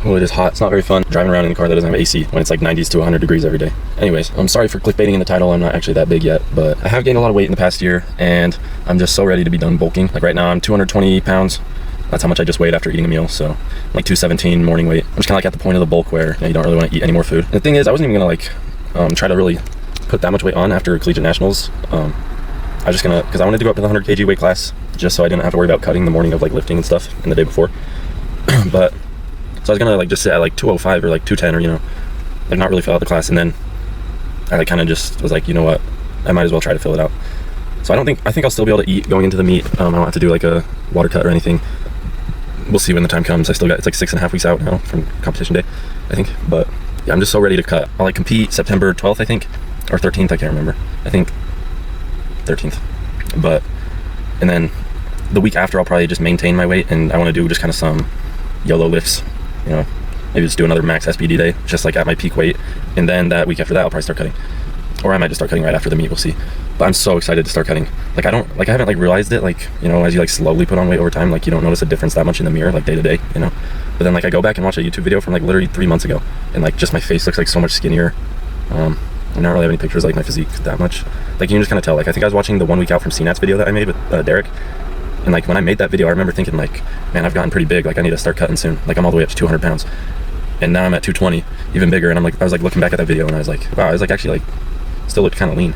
Oh, it is hot. It's not very fun driving around in a car that doesn't have AC when it's like 90s to 100 degrees every day. Anyways, I'm sorry for clickbaiting in the title. I'm not actually that big yet, but I have gained a lot of weight in the past year, and I'm just so ready to be done bulking. Like right now, I'm 220 pounds. That's how much I just weighed after eating a meal, so like 217 morning weight. I'm just kind of like at the point of the bulk where you don't really want to eat any more food. And the thing is, I wasn't even gonna like try to really put that much weight on after collegiate nationals. I was just gonna, because I wanted to go up to the 100 kg weight class just so I didn't have to worry about cutting the morning of like lifting and stuff in the day before. But so I was gonna like just sit at like 205 or like 210 or, you know, like not really fill out the class. And then I like kind of just was like, you know what, I might as well try to fill it out. So I think I'll still be able to eat going into the meet. I don't have to do like a water cut or anything. We'll see when the time comes. I still got, it's like 6.5 weeks out now from competition day, I think. But yeah, I'm just so ready to cut. I'll like compete September 12th, I think, or 13th, I can't remember. I think 13th. But, and then the week after I'll probably just maintain my weight, and I want to do just kind of some YOLO lifts, you know, maybe just do another max SBD day, just like at my peak weight. And then that week after that, I'll probably start cutting. Or I might just start cutting right after the meet, we'll see. But I'm so excited to start cutting. Like I haven't like realized it, like, you know, as you like slowly put on weight over time, like you don't notice a difference that much in the mirror, like day to day, you know. But then like I go back and watch a YouTube video from like literally 3 months ago, and like just my face looks like so much skinnier. I don't really have any pictures like my physique that much. Like you can just kind of tell. Like I think I was watching the 1 week out from C&Plifts video that I made with Derek. And like when I made that video, I remember thinking like, man, I've gotten pretty big. Like I need to start cutting soon. Like I'm all the way up to 200 pounds. And now I'm at 220, even bigger. And I was like looking back at that video and I was like, wow, I was like actually like, still looked kind of lean.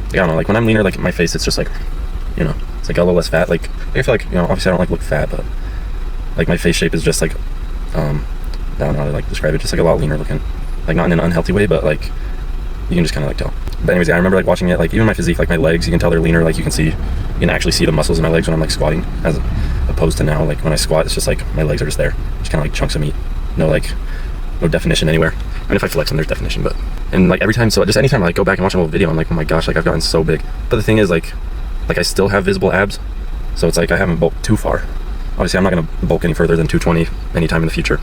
Like I don't know, like when I'm leaner, like my face, it's just like, you know, it's like a little less fat. Like I feel like, you know, obviously I don't like look fat, but like my face shape is just like, I don't know how to like describe it. Just like a lot leaner looking. Like not in an unhealthy way, but like, you can just kind of like tell. But anyways, yeah, I remember like watching it, like even my physique, like my legs, you can tell they're leaner. Like you can actually see the muscles in my legs when I'm like squatting, as opposed to now, like when I squat, it's just like my legs are just there, just kind of like chunks of meat, no definition anywhere. I mean, if I flex them, there's definition, but, and like every time, so just anytime I like go back and watch an old video, I'm like, oh my gosh, like I've gotten so big. But the thing is like I still have visible abs, so it's like I haven't bulked too far. Obviously, I'm not going to bulk any further than 220 anytime in the future.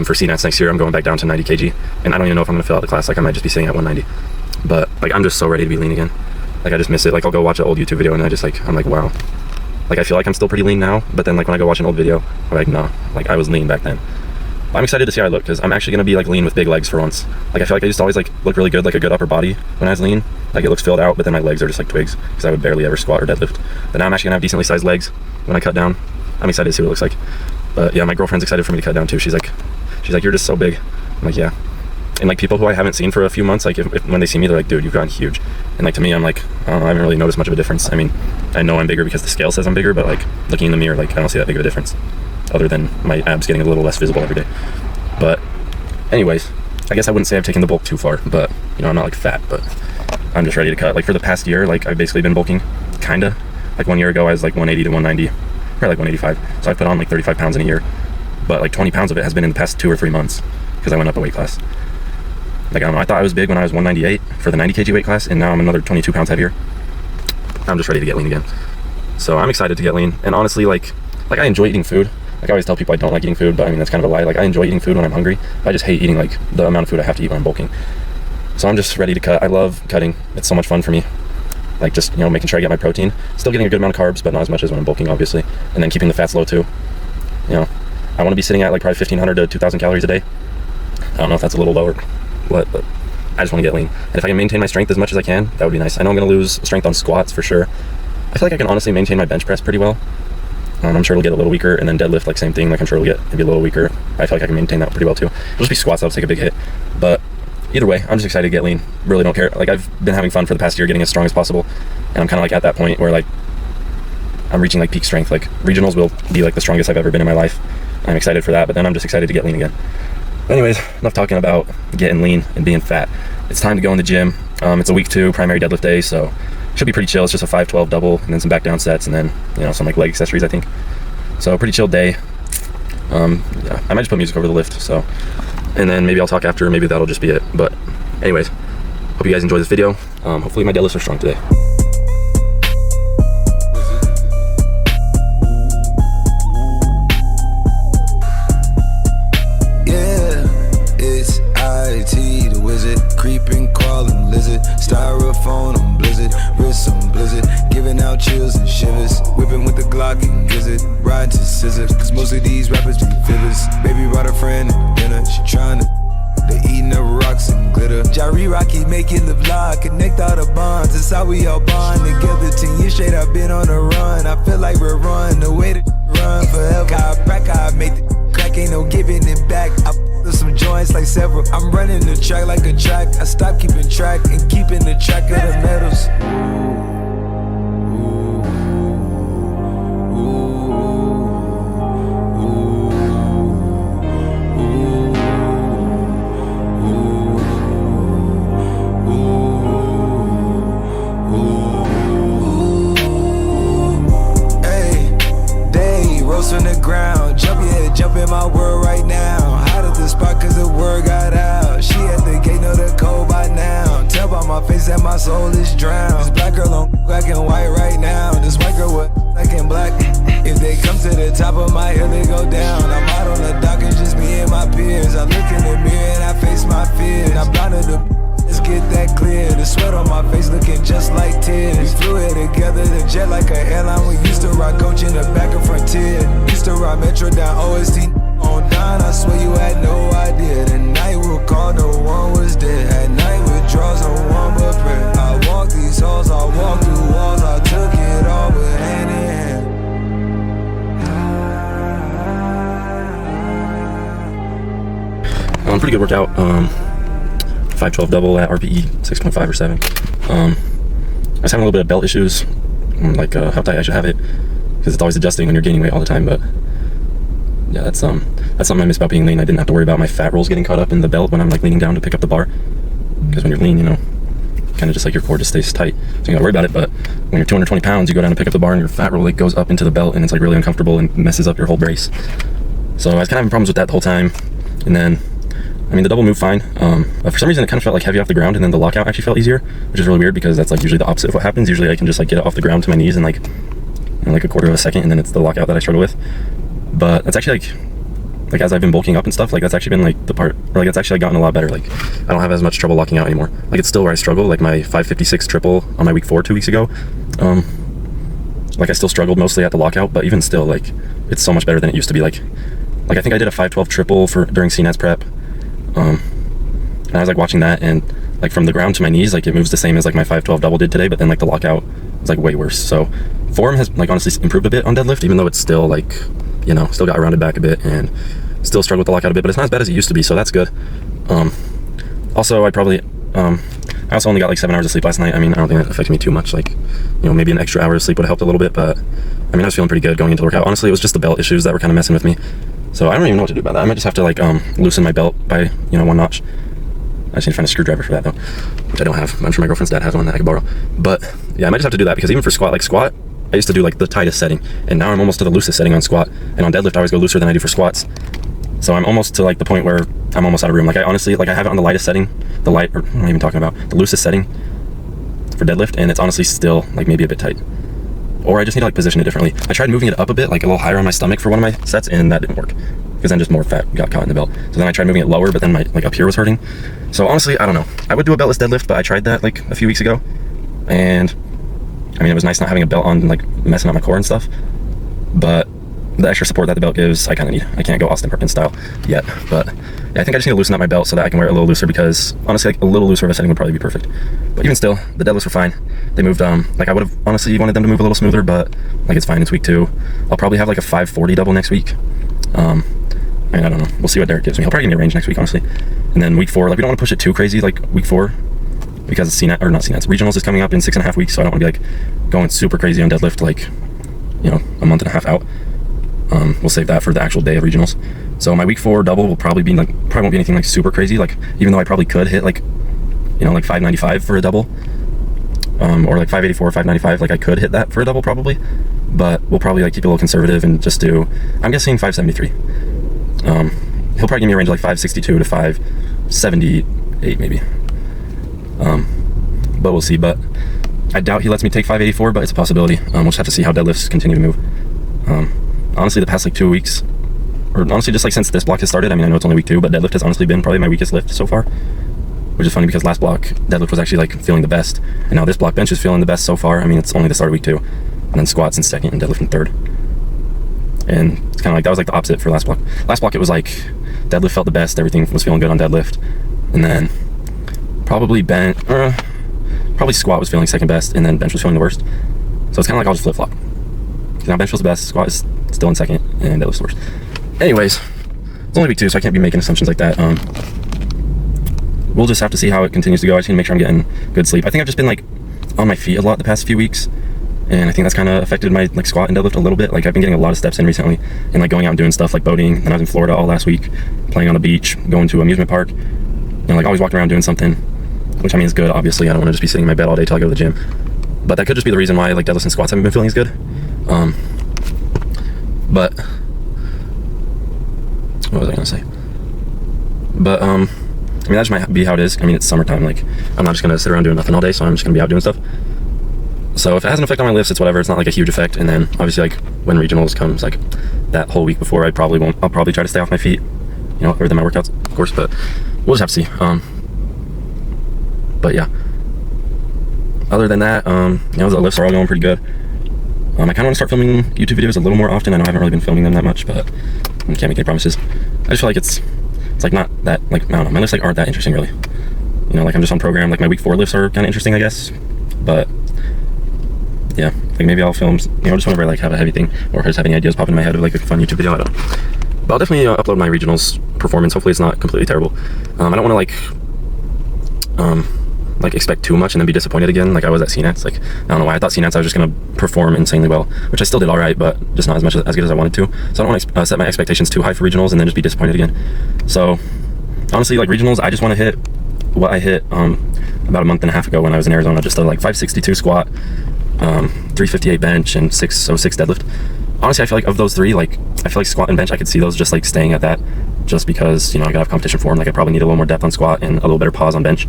For C&Plifts next year, I'm going back down to 90 kg, and I don't even know if I'm going to fill out the class. Like I might just be sitting at 190. But like I'm just so ready to be lean again. Like I just miss it. Like I'll go watch an old YouTube video and I'm like, wow. Like I feel like I'm still pretty lean now, but then like when I go watch an old video, I'm like, no, like I was lean back then. But I'm excited to see how I look, because I'm actually gonna be like lean with big legs for once. Like I feel like I used to always like look really good, like a good upper body when I was lean. Like it looks filled out, but then my legs are just like twigs, because I would barely ever squat or deadlift. But now I'm actually gonna have decently sized legs when I cut down. I'm excited to see what it looks like. But yeah, my girlfriend's excited for me to cut down too. She's like, you're just so big. I'm like, yeah. And like people who I haven't seen for a few months, like if when they see me, they're like, dude, you've gotten huge. And like to me, I'm like, I don't know, I haven't really noticed much of a difference. I mean, I know I'm bigger because the scale says I'm bigger, but like looking in the mirror, like I don't see that big of a difference, other than my abs getting a little less visible every day. But anyways, I guess I wouldn't say I've taken the bulk too far, but you know, I'm not like fat, but I'm just ready to cut. Like for the past year, like I've basically been bulking, kinda. Like 1 year ago, I was like 180 to 190, probably like 185. So I put on like 35 pounds in a year, but like 20 pounds of it has been in the past 2 or 3 months because I went up a weight class. Like I don't know, I thought I was big when I was 198 for the 90 kg weight class, and now I'm another 22 pounds heavier. I'm just ready to get lean again. So I'm excited to get lean, and honestly, like I enjoy eating food. Like I always tell people I don't like eating food, but I mean that's kind of a lie. Like I enjoy eating food when I'm hungry, but I just hate eating like the amount of food I have to eat when I'm bulking. So I'm just ready to cut. I love cutting. It's so much fun for me. Like just, you know, making sure I get my protein, still getting a good amount of carbs, but not as much as when I'm bulking, obviously, and then keeping the fats low too. You know, I want to be sitting at like probably 1,500 to 2,000 calories a day. I don't know if that's a little lower, but I just want to get lean. And if I can maintain my strength as much as I can, that would be nice. I know I'm going to lose strength on squats for sure. I feel like I can honestly maintain my bench press pretty well. I'm sure it'll get a little weaker, and then deadlift, like same thing. Like I'm sure it'll get maybe a little weaker. I feel like I can maintain that pretty well too. It'll just be squats that'll take a big hit. But either way, I'm just excited to get lean. Really don't care. Like I've been having fun for the past year getting as strong as possible. And I'm kind of like at that point where like I'm reaching like peak strength. Like regionals will be like the strongest I've ever been in my life. I'm excited for that, but then I'm just excited to get lean again. Anyways, enough talking about getting lean and being fat. It's time to go in the gym. It's a week 2 primary deadlift day, so should be pretty chill. It's just a 5-12 double and then some back down sets, and then, you know, some like leg accessories, I think. So pretty chill day. Yeah, I might just put music over the lift, so, and then maybe I'll talk after, maybe that'll just be it. But anyways, hope you guys enjoy this video. Hopefully my deadlifts are strong today. Creeping, crawling lizard, styrofoam on blizzard, wrist on blizzard, giving out chills and shivers, whipping with the Glock and gizzard, ride to scissors, cause most of these rappers be fibbers. Baby brought a friend and dinner, she Jari Rocky making the vlog, connect all the bonds. It's how we all bond together. 10 years straight, I've been on the run. I feel like we're run the way to run forever. I make the crack, ain't no giving it back. I some joints like several. I'm running the track like a track. I stopped keeping track and keeping the track of the medals. On the ground, jump in my world right now. Hot at the spot cause the word got out. She at the gate, know the code by now. Tell by my face that my soul is drowned. This black girl on black and white right now. This white girl with black and black. If they come to the top of my hill, they go down. I'm out on the dock and just me and my peers. I look in the mirror and I face my fears. I blinded the let's get that clear. The sweat on my face looking just like tears. We flew it together, the jet like an airline. We used to rock coach in the back of Frontier. Used to rock Metro down OST on down. I swear you had no idea. The night we'll call, no one was dead. At night withdrawals, no one but prayer. I walked these halls, I walked through walls. I took it all but hand in hand. Pretty good workout. 512 double at RPE 6.5 or 7. I was having a little bit of belt issues, like how tight I should have it, because it's always adjusting when you're gaining weight all the time. But yeah, that's something I miss about being lean. I didn't have to worry about my fat rolls getting caught up in the belt when I'm like leaning down to pick up the bar, because when you're lean, you know, kind of just like your core just stays tight, so you gotta worry about it. But when you're 220 pounds, you go down to pick up the bar and your fat roll like goes up into the belt, and it's like really uncomfortable and messes up your whole brace. So I was kind of having problems with that the whole time. And then I mean, the double moved fine, but for some reason it kind of felt like heavy off the ground, and then the lockout actually felt easier, which is really weird because that's like usually the opposite of what happens. Usually I can just like get it off the ground to my knees in like, like a quarter of a second, and then it's the lockout that I struggle with. But that's actually like as I've been bulking up and stuff, like that's actually been like the part, or like it's actually gotten a lot better. Like I don't have as much trouble locking out anymore. Like it's still where I struggle, like my 556 triple on my week 4 2 weeks ago. Like I still struggled mostly at the lockout, but even still, like it's so much better than it used to be. Like I think I did a 512 triple during CNET's prep. And I was like watching that, and like from the ground to my knees, like it moves the same as like my 512 double did today, but then like the lockout was like way worse. So form has like honestly improved a bit on deadlift, even though it's still like, you know, still got rounded back a bit and still struggle with the lockout a bit, but it's not as bad as it used to be, so that's good. Also I also only got like 7 hours of sleep last night. I mean, I don't think that affected me too much. Like, you know, maybe an extra hour of sleep would have helped a little bit, but I mean, I was feeling pretty good going into the workout. Honestly, it was just the belt issues that were kind of messing with me. So I don't even know what to do about that. I might just have to like loosen my belt by, you know, 1 notch. I just need to find a screwdriver for that though, which I don't have. I'm sure my girlfriend's dad has one that I could borrow. But yeah, I might just have to do that, because even for squat, I used to do like the tightest setting, and now I'm almost to the loosest setting on squat. And on deadlift I always go looser than I do for squats. So I'm almost to like the point where I'm almost out of room. Like I honestly, like I have it on the lightest setting, or what am I even talking about? The loosest setting for deadlift, and it's honestly still like maybe a bit tight. Or I just need to like position it differently. I tried moving it up a bit, like a little higher on my stomach for one of my sets, and that didn't work, because then just more fat got caught in the belt. So then I tried moving it lower, but then my like up here was hurting. So honestly, I don't know. I would do a beltless deadlift, but I tried that like a few weeks ago, and I mean, it was nice not having a belt on, like messing up my core and stuff. But the extra support that the belt gives, I kind of need. I can't go Austin Perkins style yet, but yeah, I think I just need to loosen up my belt so that I can wear it a little looser, because honestly, like a little looser of a setting would probably be perfect. But even still, the deadlifts were fine. They moved, like I would have honestly wanted them to move a little smoother, but like it's fine. It's week 2. I'll probably have like a 540 double next week. I mean, I don't know. We'll see what Derek gives me. He'll probably give me a range next week, honestly. And then week 4, like we don't want to push it too crazy, like week 4, because CNET, or not CNETs, regionals is coming up in 6.5 weeks, so I don't want to be like going super crazy on deadlift, like, you know, a month and a half out. We'll save that for the actual day of regionals. So my week 4 double will probably be like, probably won't be anything like super crazy, like even though I probably could hit like, you know, like 595 for a double, or like 584 or 595, like I could hit that for a double probably, but we'll probably like keep it a little conservative and just do, I'm guessing 573. He'll probably give me a range of like 562 to 578 maybe, but we'll see. But I doubt he lets me take 584, but it's a possibility. We'll just have to see how deadlifts continue to move. Honestly, the past like 2 weeks, or honestly just like since this block has started, I mean, I know it's only week 2, but deadlift has honestly been probably my weakest lift so far, which is funny because last block deadlift was actually like feeling the best, and now this block bench is feeling the best so far. I mean, it's only the start of week 2, and then squats in 2nd and deadlift in 3rd, and it's kind of like that was like the opposite for last block. Last block it was like deadlift felt the best, everything was feeling good on deadlift, and then Probably probably squat was feeling second best, and then bench was feeling the worst. So it's kind of like I'll just flip-flop. Now bench feels the best, squat is still in second, and deadlift's the worst. Anyways, it's only week 2, so I can't be making assumptions like that. We'll just have to see how it continues to go. I just need to make sure I'm getting good sleep. I think I've just been like on my feet a lot the past few weeks, and I think that's kind of affected my like squat and deadlift a little bit. Like I've been getting a lot of steps in recently, and like going out and doing stuff like boating. And I was in Florida all last week, playing on the beach, going to an amusement park, and like always walking around doing something, which I mean is good. Obviously, I don't want to just be sitting in my bed all day till I go to the gym, but that could just be the reason why like deadlifts and squats haven't been feeling as good. But what was I gonna say? But I mean, that just might be how it is. I mean, it's summertime. Like, I'm not just gonna sit around doing nothing all day, so I'm just gonna be out doing stuff. So if it has an effect on my lifts, it's whatever. It's not like a huge effect. And then obviously, like when regionals comes, like that whole week before, I'll probably try to stay off my feet, you know, other than my workouts, of course. But we'll just have to see. But yeah. Other than that, you know, the lifts are all going pretty good. I kind of want to start filming YouTube videos a little more often. I know I haven't really been filming them that much, but I can't make any promises. I just feel like it's like not that, like, I don't know, my lifts like aren't that interesting really. You know, like I'm just on program. Like my week 4 lifts are kind of interesting, I guess. But yeah, like maybe I'll film, you know, just whenever I like have a heavy thing or just have any ideas pop into my head of like a fun YouTube video. I don't know. But I'll definitely upload my regionals performance. Hopefully it's not completely terrible. I don't want to like expect too much and then be disappointed again like I was at C&Plifts. Like I don't know why I thought C&Plifts I was just gonna perform insanely well, which I still did all right, but just not as good as I wanted to. So I don't want to set my expectations too high for regionals and then just be disappointed again. So honestly, like regionals, I just want to hit what I hit about a month and a half ago when I was in Arizona. Just a like 562 squat, 358 bench, and 606 deadlift. Honestly, I feel like of those 3, like I feel like squat and bench, I could see those just like staying at that, just because, you know, I gotta have competition for them. Like I probably need a little more depth on squat and a little better pause on bench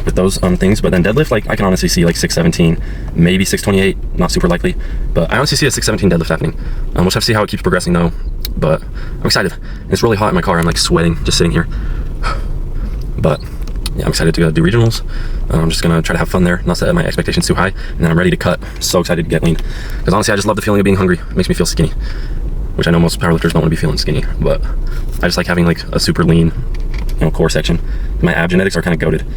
with those things. But then deadlift, like I can honestly see like 617, maybe 628, not super likely, but I honestly see a 617 deadlift happening. We'll just have to see how it keeps progressing though. But I'm excited. It's really hot in my car. I'm like sweating just sitting here. But yeah, I'm excited to go do regionals. I'm just gonna try to have fun there, not set my expectations too high, and then I'm ready to cut. So excited to get lean, because honestly I just love the feeling of being hungry. It makes me feel skinny, which I know most powerlifters don't want to be feeling skinny, but I just like having like a super lean, you know, core section. My ab genetics are kind of goated.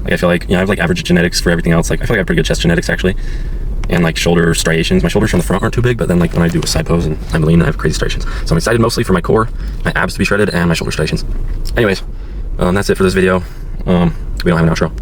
Like I feel like, you know, I have like average genetics for everything else. Like I feel like I have pretty good chest genetics actually, and like shoulder striations. My shoulders from the front aren't too big, but then like when I do a side pose and I'm lean, I have crazy striations. So I'm excited mostly for my core, my abs to be shredded, and my shoulder striations. Anyways, that's it for this video. We don't have an outro.